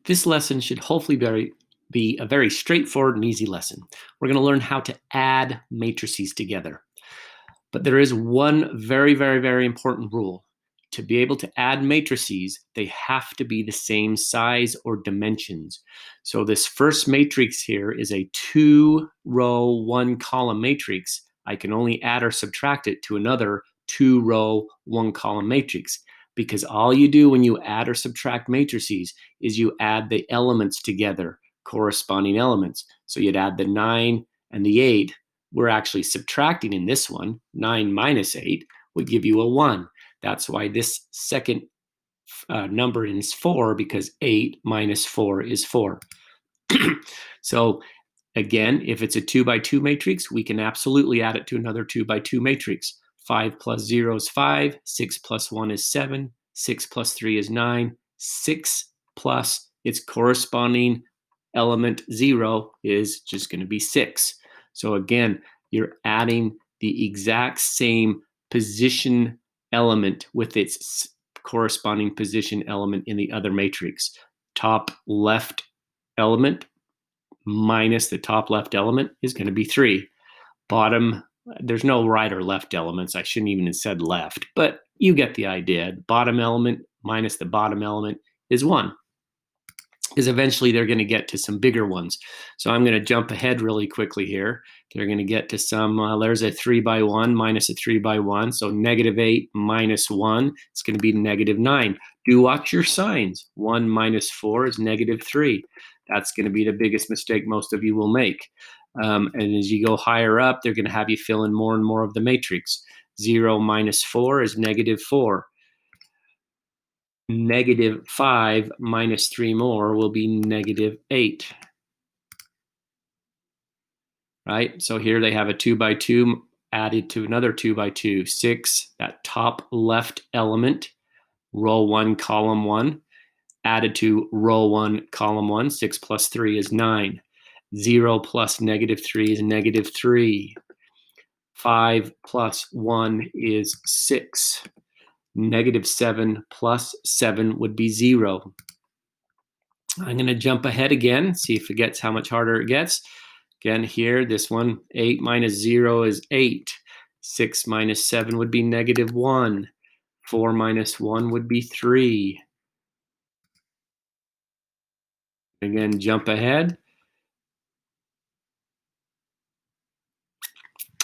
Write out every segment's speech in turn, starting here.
This lesson should hopefully be a very straightforward and easy lesson. We're going to learn how to add matrices together. But there is one very important rule. To be able to add matrices, they have to be the same size or dimensions. So this first matrix here is a 2-row, 1-column matrix. I can only add or subtract it to another 2-row, 1-column matrix, because all you do when you add or subtract matrices is you add the elements together, corresponding elements. So you'd add the 9 and the 8. We're actually subtracting in this one. 9 minus 8 would give you a 1. That's why this second number is 4, because 8 minus 4 is 4. So again, if it's a 2 by 2 matrix, we can absolutely add it to another 2 by 2 matrix. 5 plus 0 is 5. 6 plus 1 is 7. 6 plus 3 is 9. 6 plus its corresponding element 0 is just going to be 6. So again, you're adding the exact same position element with its corresponding position element in the other matrix. Top left element minus the top left element is going to be 3. Bottom, there's no right or left elements. I shouldn't even have said left, but you get the idea. Bottom element minus the bottom element is 1. Because eventually they're going to get to some bigger ones. So I'm going to jump ahead really quickly here. They're going to get to some, there's a 3 by 1 minus a 3 by 1. So -8 minus 1, it's going to be -9. Do watch your signs. 1 minus 4 is -3. That's going to be the biggest mistake most of you will make. And as you go higher up, they're going to have you fill in more and more of the matrix. 0 minus 4 is -4. -5 minus 3 more will be -8. Right? So here they have a 2 by 2 added to another 2 by 2. 6, that top left element, row 1, column 1, added to row 1, column 1. 6 plus 3 is 9. 0 plus -3 is -3. 5 plus 1 is 6. -7 plus 7 would be 0. I'm going to jump ahead again, see if it gets how much harder it gets. Again, here, this one, 8 minus 0 is 8. 6 minus 7 would be -1. 4 minus 1 would be 3. Again, jump ahead.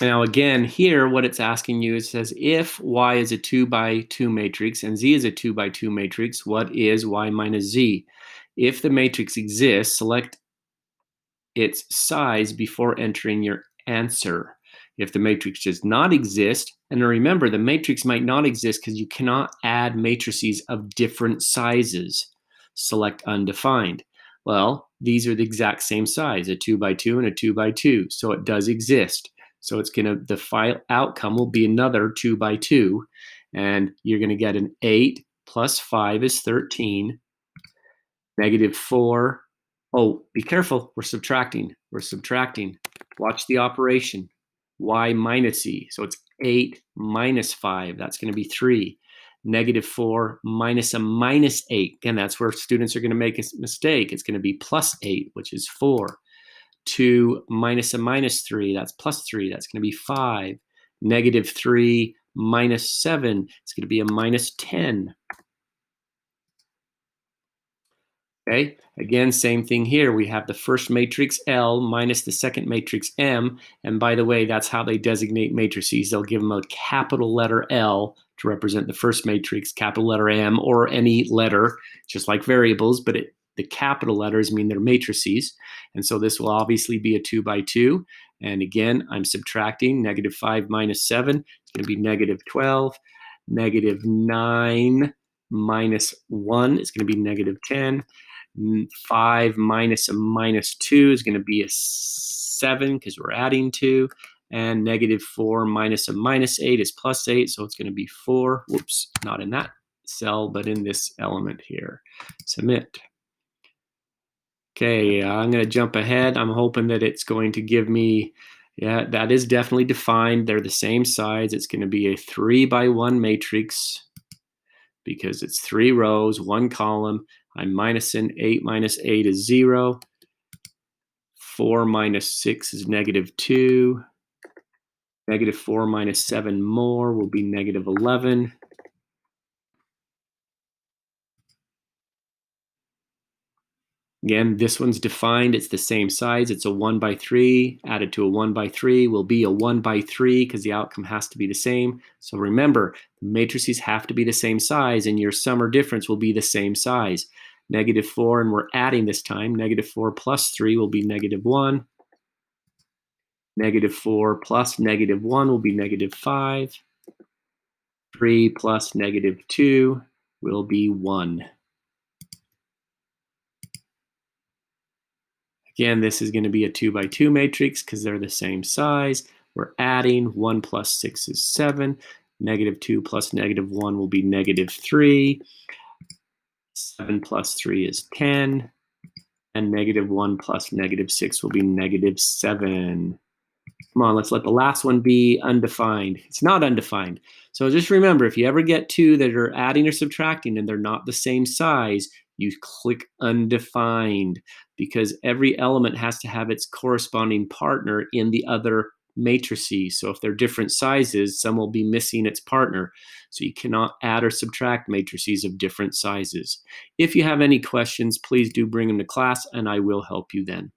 Now again, here what it's asking you, it says if y is a 2 by 2 matrix and z is a 2 by 2 matrix, what is y minus z? If the matrix exists, select its size before entering your answer. If the matrix does not exist, and remember the matrix might not exist because you cannot add matrices of different sizes, select undefined. Well, these are the exact same size, a 2 by 2 and a 2 by 2, so it does exist. So it's going to, the final outcome will be another 2 by 2, and you're going to get an 8 plus 5 is 13, -4. Oh, be careful, we're subtracting. Watch the operation. Y minus z, so it's 8 minus 5, that's going to be 3. -4 minus a -8, again, that's where students are going to make a mistake. It's going to be +8, which is 4. 2 minus a -3, that's +3, that's going to be 5. -3 minus 7, it's going to be a -10. Okay, again, same thing here. We have the first matrix L minus the second matrix M. And by the way, that's how they designate matrices. They'll give them a capital letter L to represent the first matrix, capital letter M, or any letter, just like variables, but the capital letters mean they're matrices. And so this will obviously be a 2 by 2. And again, I'm subtracting. -5 minus 7, it's going to be -12. -9 minus 1 is going to be -10. 5 minus a -2 is going to be a 7 because we're adding 2. And -4 minus a -8 is +8, so it's going to be 4. Whoops, not in that cell, but in this element here. Submit. Okay, I'm going to jump ahead. I'm hoping that it's going to give me, yeah, that is definitely defined. They're the same size. It's going to be a 3 by 1 matrix because it's 3 rows, 1 column. I'm minusing 8 minus 8 is 0. 4 minus 6 is -2. -4 minus 7 more will be -11. Again, this one's defined. It's the same size. It's a 1 by 3. Added to a 1 by 3 will be a 1 by 3 because the outcome has to be the same. So remember, the matrices have to be the same size, and your sum or difference will be the same size. -4, and we're adding this time. -4 plus 3 will be -1. -4 plus -1 will be -5. 3 plus -2 will be 1. Again, this is going to be a 2 by 2 matrix because they're the same size. We're adding 1 plus 6 is 7. -2 plus -1 will be -3. 7 plus 3 is 10. And -1 plus -6 will be -7. Come on, let's let the last one be undefined. It's not undefined. So just remember, if you ever get two that are adding or subtracting and they're not the same size, you click undefined because every element has to have its corresponding partner in the other matrices. So if they're different sizes, some will be missing its partner. So you cannot add or subtract matrices of different sizes. If you have any questions, please do bring them to class and I will help you then.